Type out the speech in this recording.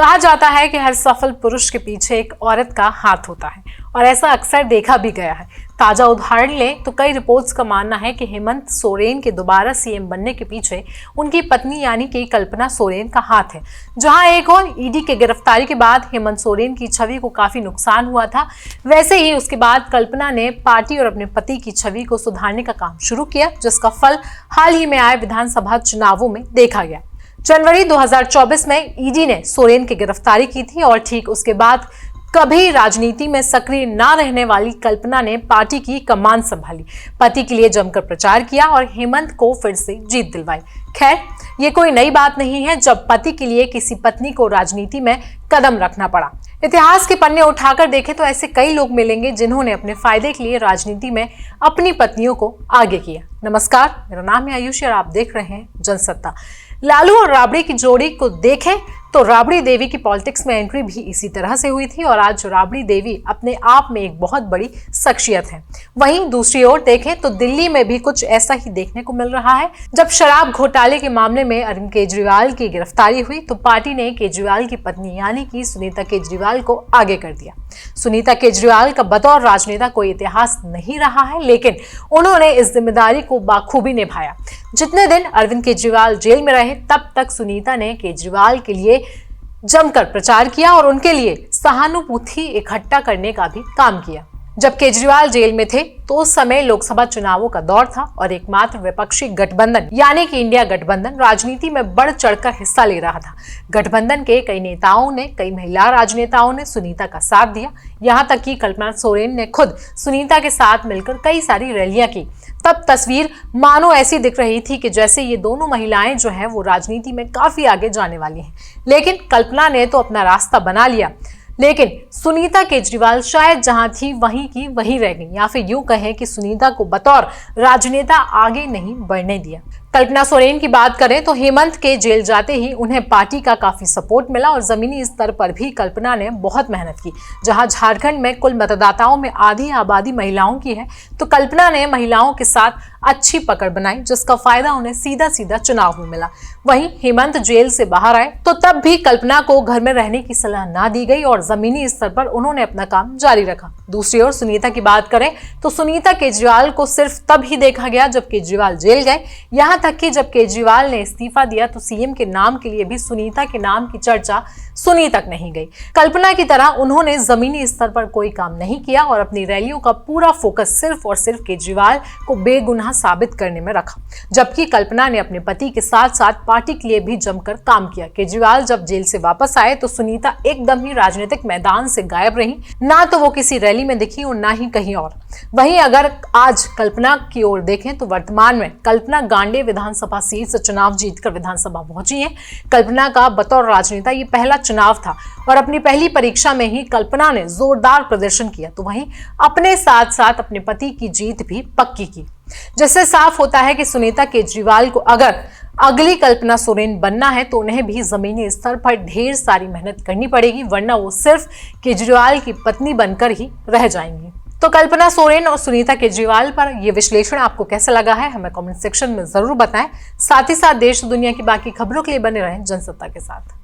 कहा जाता है कि हर सफल पुरुष के पीछे एक औरत का हाथ होता है और ऐसा अक्सर देखा भी गया है। ताजा उदाहरण लें तो कई रिपोर्ट्स का मानना है कि हेमंत सोरेन के दोबारा सीएम बनने के पीछे उनकी पत्नी यानी कि कल्पना सोरेन का हाथ है। जहां एक और ईडी के गिरफ्तारी के बाद हेमंत सोरेन की छवि को काफी नुकसान हुआ था, वैसे ही उसके बाद कल्पना ने पार्टी और अपने पति की छवि को सुधारने का काम शुरू किया, जिसका फल हाल ही में आए विधानसभा चुनावों में देखा गया। जनवरी 2024 में ईडी ने सोरेन की गिरफ्तारी की थी और ठीक उसके बाद कभी राजनीति में सक्रिय न रहने वाली कल्पना ने पार्टी की कमान संभाली, पति के लिए जमकर प्रचार किया और हेमंत को फिर से जीत दिलवाई। खैर, ये कोई नई बात नहीं है जब पति के लिए किसी पत्नी को राजनीति में कदम रखना पड़ा। इतिहास के पन्ने उठाकर देखें तो ऐसे कई लोग मिलेंगे जिन्होंने अपने फायदे के लिए राजनीति में अपनी पत्नियों को आगे किया। नमस्कार, मेरा नाम है आयुषी और आप देख रहे हैं जनसत्ता। लालू और राबड़ी की जोड़ी को देखें तो राबड़ी देवी की पॉलिटिक्स में एंट्री भी इसी तरह से हुई थी और आज राबड़ी देवी अपने आप में एक बहुत बड़ी शख्सियत है। वहीं दूसरी ओर देखें तो दिल्ली में भी कुछ ऐसा ही देखने को मिल रहा है। जब शराब घोटाले के मामले में अरविंद केजरीवाल की गिरफ्तारी हुई तो पार्टी ने केजरीवाल की पत्नी यानी कि सुनीता केजरीवाल को आगे कर दिया। सुनीता केजरीवाल का बतौर राजनेता कोई इतिहास नहीं रहा है, लेकिन उन्होंने इस जिम्मेदारी को बाखूबी निभाया। जितने दिन अरविंद केजरीवाल जेल में रहे तब तक सुनीता ने केजरीवाल के लिए जमकर प्रचार किया और उनके लिए सहानुभूति इकट्ठा करने का भी काम किया। जब केजरीवाल जेल में थे तो उस समय लोकसभा चुनावों का दौर था और एकमात्र विपक्षी गठबंधन यानी कि इंडिया गठबंधन राजनीति में बढ़ चढ़कर हिस्सा ले रहा था। गठबंधन के कई नेताओं ने, कई महिला राजनेताओं ने सुनीता का साथ दिया, यहाँ तक कि कल्पना सोरेन ने खुद सुनीता के साथ मिलकर कई सारी रैलियां की। तब तस्वीर मानो ऐसी दिख रही थी कि जैसे ये दोनों महिलाएं जो हैं वो राजनीति में काफी आगे जाने वाली हैं। लेकिन कल्पना ने तो अपना रास्ता बना लिया, लेकिन सुनीता केजरीवाल शायद जहां थी वहीं की वहीं रह गई, या फिर यूं कहें कि सुनीता को बतौर राजनेता आगे नहीं बढ़ने दिया। कल्पना सोरेन की बात करें तो हेमंत के जेल जाते ही उन्हें पार्टी का काफी सपोर्ट मिला और जमीनी स्तर पर भी कल्पना ने बहुत मेहनत की। जहां झारखंड में कुल मतदाताओं में आधी आबादी महिलाओं की है तो कल्पना ने महिलाओं के साथ अच्छी पकड़ बनाई, जिसका फायदा उन्हें सीधा सीधा चुनाव में मिला। वहीं हेमंत जेल से बाहर आए तो तब भी कल्पना को घर में रहने की सलाह ना दी गई और जमीनी स्तर पर उन्होंने अपना काम जारी रखा। दूसरी ओर सुनीता की बात करें तो सुनीता केजरीवाल को सिर्फ तब ही देखा गया जब केजरीवाल जेल गए। यहाँ तक कि जब केजरीवाल ने इस्तीफा दिया तो सीएम के नाम के लिए भी सुनीता के नाम की चर्चा सुनी तक नहीं गई। कल्पना की तरह उन्होंने जमीनी स्तर पर कोई काम नहीं किया और अपनी रैलियों का पूरा फोकस सिर्फ और सिर्फ केजरीवाल को बेगुनाह साबित करने में रखा, जबकि कल्पना ने अपने पति के साथ साथ पार्टी के लिए भी जमकर काम किया। केजरीवाल जब जेल से वापस आए तो सुनीता एकदम ही राजनीतिक मैदान से गायब रही, ना तो वो किसी रैली में दिखी और ना ही कहीं और। वहीं अगर आज कल्पना की ओर देखें तो वर्तमान में कल्पना गांडे विधानसभा सीट से चुनाव जीतकर विधानसभा पहुंची है। कल्पना का बतौर राजनेता ये पहला चुनाव था और अपनी पहली परीक्षा में ही कल्पना ने जोरदार प्रदर्शन किया, तो वहीं अपने साथ साथ अपने पति की जीत भी पक्की की। जिससे साफ होता है कि सुनीता केजरीवाल को अगर अगली कल्पना सोरेन बनना है तो उन्हें भी जमीनी स्तर पर ढेर सारी मेहनत करनी पड़ेगी, वरना वो सिर्फ केजरीवाल की पत्नी बनकर ही रह जाएंगी। तो कल्पना सोरेन और सुनीता केजरीवाल पर यह विश्लेषण आपको कैसा लगा है हमें कमेंट सेक्शन में जरूर बताएं। साथ ही साथ देश दुनिया की बाकी खबरों के लिए बने रहें जनसत्ता के साथ।